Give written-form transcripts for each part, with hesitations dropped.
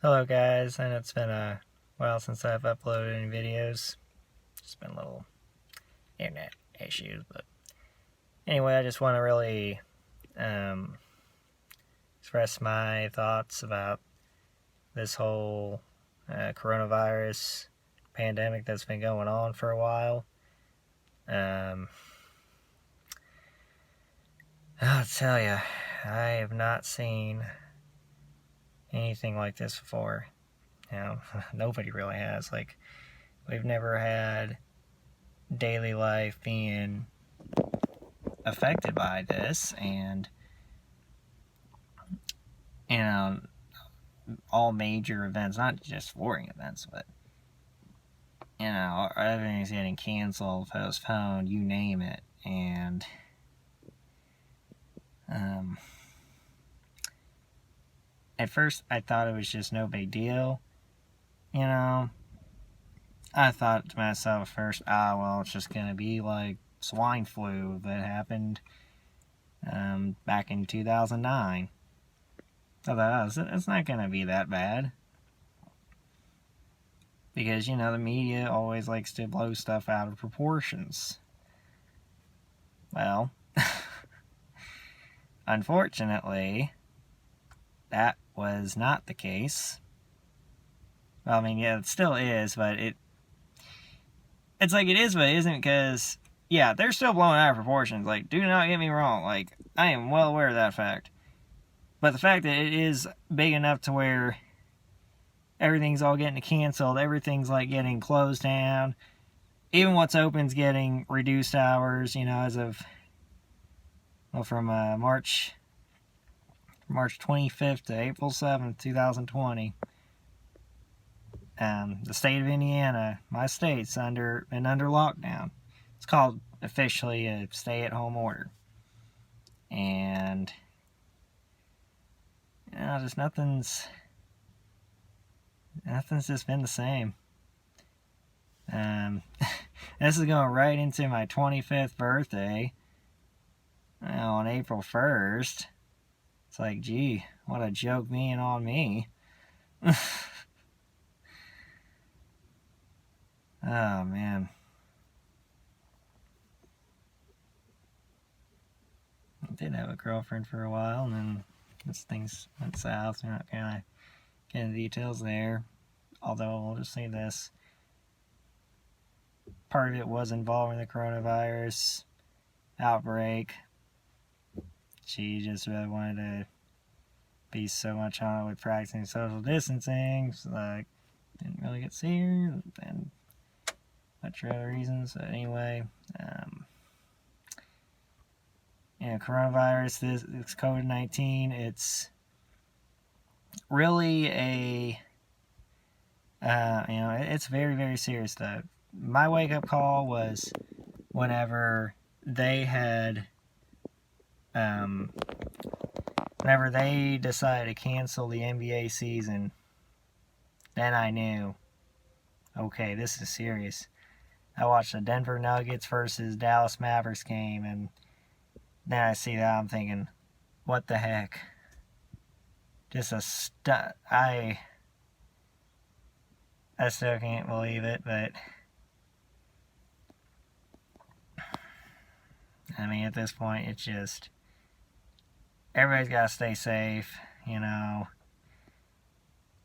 Hello guys, I know it's been a while since I've uploaded any videos. Just been little internet issues, but anyway, I just want to really um, express my thoughts about this whole coronavirus pandemic that's been going on for a while. Um, I'll tell you, I have not seen anything like this before. Nobody really has. Like, we've never had daily life being affected by this, and you know all major events, not just sporting events, but everything's getting canceled, postponed, you name it. And um, at first I thought it was just no big deal. you know I thought to myself at first, well, it's just gonna be like swine flu that happened back in 2009. So it's not gonna be that bad, because the media always likes to blow stuff out of proportions. Well, unfortunately, that was not the case. Well, I mean, yeah, it still is, but it's like it is, but it isn't, because yeah, they're still blowing out of proportions. Like, do not get me wrong. Like, I am well aware of that fact. But the fact that it is big enough to where everything's all getting canceled, everything's like getting closed down, even what's open's getting reduced hours, as of, well, from March 25th to April 7th, 2020. The state of Indiana, my state's been under lockdown. It's called officially a stay-at-home order, and just nothing's just been the same. This is going right into my 25th birthday on April 1st. It's like, gee, what a joke being on me. Oh, man. I did have a girlfriend for a while, and then things went south. We're not going to get into details there. Although, we'll just say this. Part of it was involving the coronavirus outbreak. She just really wanted to be so much on it with practicing social distancing, so I didn't really get to see her, and much for other reasons. But anyway, coronavirus, this COVID-19, it's really it's very, very serious though. My wake-up call was whenever they had, whenever they decided to cancel the NBA season. Then I knew, okay, this is serious. I watched the Denver Nuggets versus Dallas Mavericks game, and then I see that, I'm thinking, what the heck? Just I still can't believe it, but I mean, at this point, it's just, everybody's got to stay safe,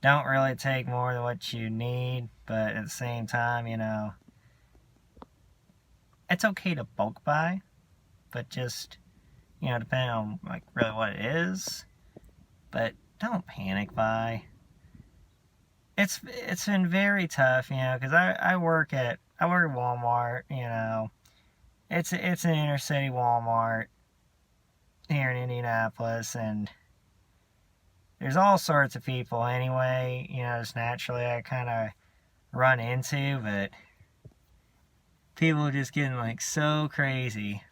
Don't really take more than what you need, but at the same time, it's okay to bulk buy, but just, depending on, like, really what it is. But don't panic buy. It's been very tough, because I work at Walmart. It's an inner city Walmart here in Indianapolis, and there's all sorts of people anyway, just naturally I kind of run into, but people are just getting like so crazy,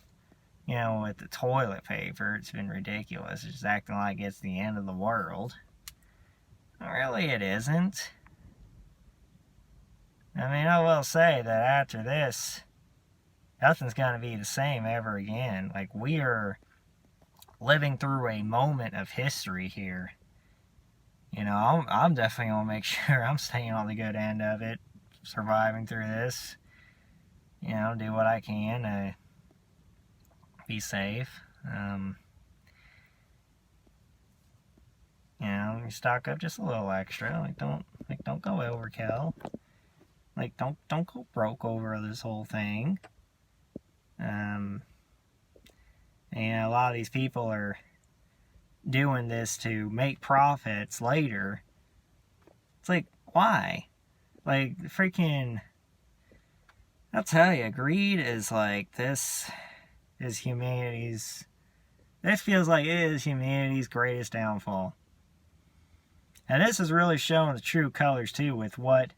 with the toilet paper. It's been ridiculous. It's just acting like it's the end of the world. Really, it isn't. I mean, I will say that after this, nothing's going to be the same ever again. Like, we are living through a moment of history here. I'm definitely going to make sure I'm staying on the good end of it, surviving through this. Do what I can to be safe. You stock up just a little extra. Don't go overkill. Don't go broke over this whole thing. And a lot of these people are doing this to make profits later. It's like, why? Like, freaking, I'll tell you, greed is like, this feels like it is humanity's greatest downfall. And this is really showing the true colors, too, with what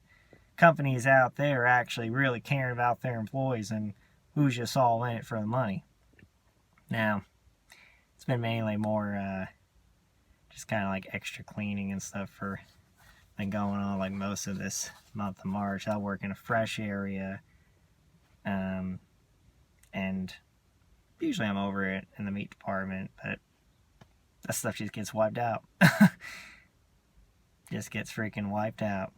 companies out there actually really caring about their employees and who's just all in it for the money. Now, it's been mainly more just kind of like extra cleaning and stuff for been going on like most of this month of March. I work in a fresh area, and usually I'm over it in the meat department, but that stuff just gets wiped out. Just gets freaking wiped out.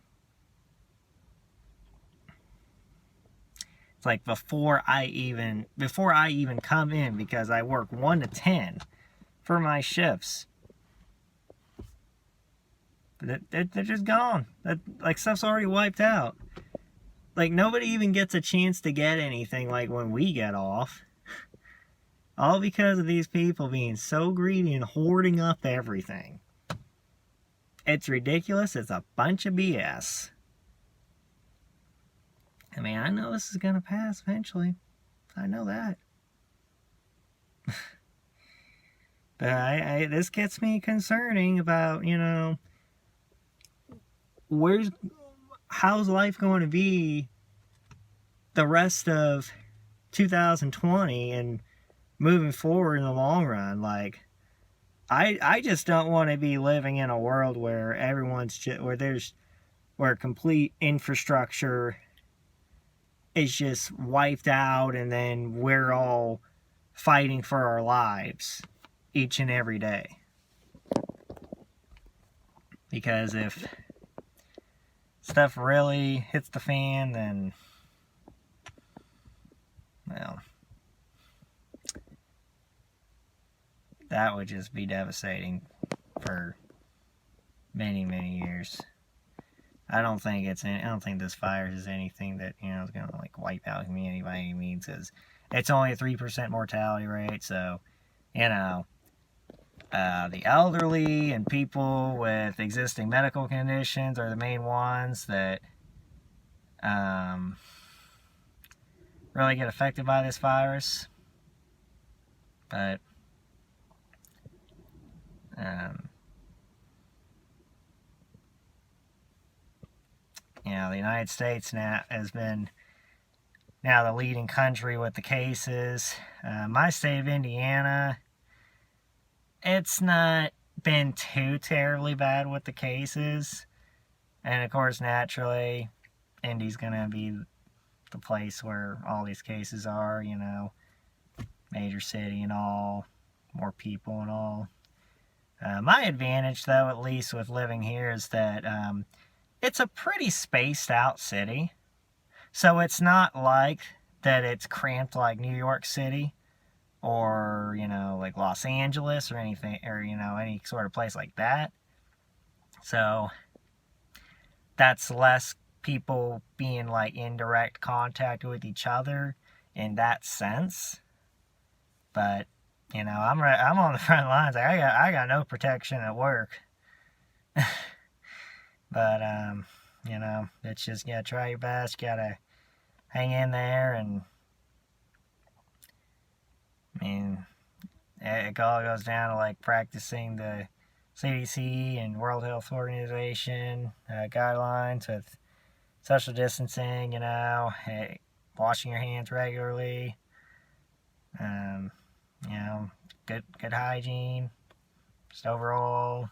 It's like before I even come in, because I work 1 to 10 for my shifts, they're just gone. Like, stuff's already wiped out. Like, nobody even gets a chance to get anything like when we get off. All because of these people being so greedy and hoarding up everything. It's ridiculous. It's a bunch of BS. I mean, I know this is going to pass eventually. I know that. But this gets me concerning about, how's life going to be the rest of 2020 and moving forward in the long run. Like, I just don't want to be living in a world where where complete infrastructure is just wiped out, and then we're all fighting for our lives each and every day. Because if stuff really hits the fan, then, well, that would just be devastating for many, many years. I don't think this virus is anything that, is going to, like, wipe out humanity by any means, because it's only a 3% mortality rate, so, the elderly and people with existing medical conditions are the main ones that really get affected by this virus. But the United States now has been the leading country with the cases. My state of Indiana, it's not been too terribly bad with the cases. And of course, naturally, Indy's going to be the place where all these cases are, major city and all, more people and all. My advantage, though, at least with living here, is that it's a pretty spaced out city. So it's not like that it's cramped like New York City or, like Los Angeles or anything, or, any sort of place like that. So that's less people being like in direct contact with each other in that sense. But, I'm on the front lines. I got no protection at work. But, it's just, try your best. You gotta hang in there, and, I mean, it all goes down to, like, practicing the CDC and World Health Organization guidelines with social distancing, washing your hands regularly, good hygiene, just overall,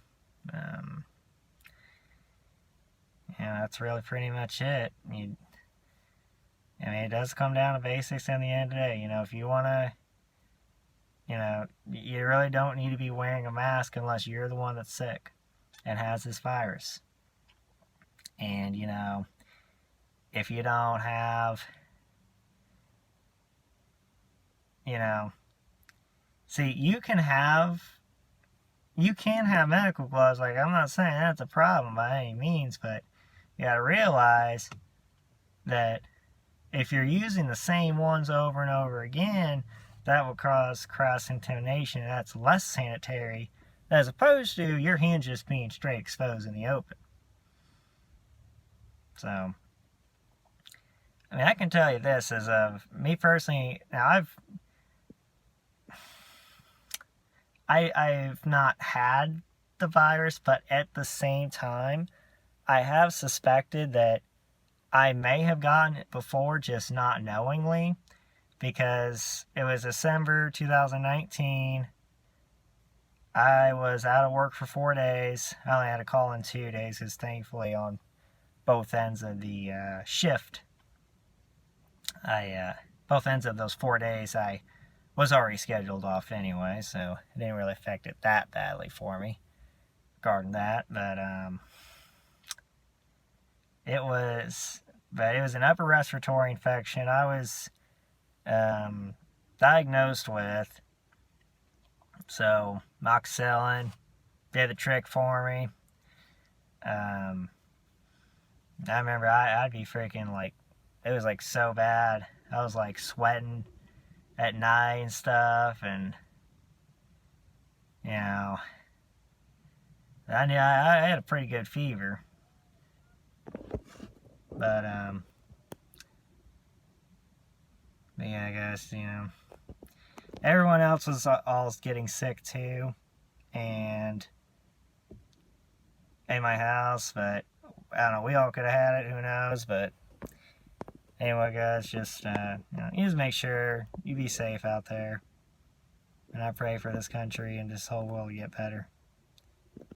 that's really pretty much it. It does come down to basics in the end of the day. If you want to, you really don't need to be wearing a mask unless you're the one that's sick. and has this virus. And, you know, if you don't have, you know, see, you can have medical gloves. Like, I'm not saying that's a problem by any means, but you gotta realize that if you're using the same ones over and over again, that will cause cross-contamination. That's less sanitary as opposed to your hands just being straight exposed in the open. So, I mean, I can tell you this as of me personally. Now, I've not had the virus, but at the same time, I have suspected that I may have gotten it before, just not knowingly, because it was December 2019. I was out of work for 4 days. I only had to call in 2 days because thankfully on both ends of the shift, both ends of those 4 days, I was already scheduled off anyway, so it didn't really affect it that badly for me regarding that. But it was an upper respiratory infection I was diagnosed with. So moxicillin did the trick for me. I remember I'd be freaking like, it was like so bad. I was like sweating at night and stuff, and you know, I had a pretty good fever, but yeah, I guess, you know, everyone else was all getting sick too, and in my house, but I don't know, we all could have had it, who knows. But anyway, guys, just you just make sure you be safe out there, and I pray for this country and this whole world to get better.